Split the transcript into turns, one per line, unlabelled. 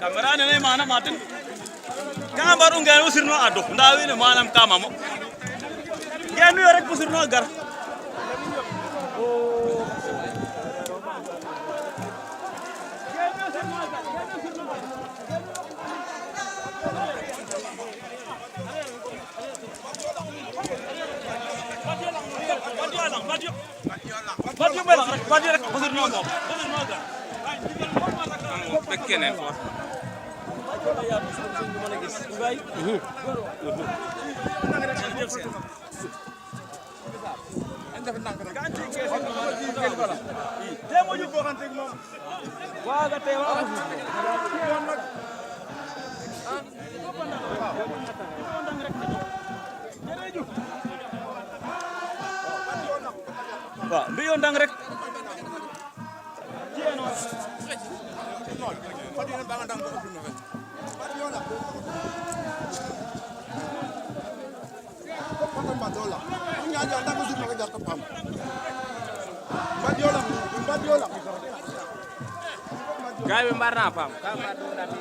kamera ne mana matin gambar ungen usirno ado ndawi ne manam kamamo ngenu rek usirno gar Badio rek usirno gar bekkenen ko wa mbiyo ndang rek
Gay be mbar na pam ka mbar do na mi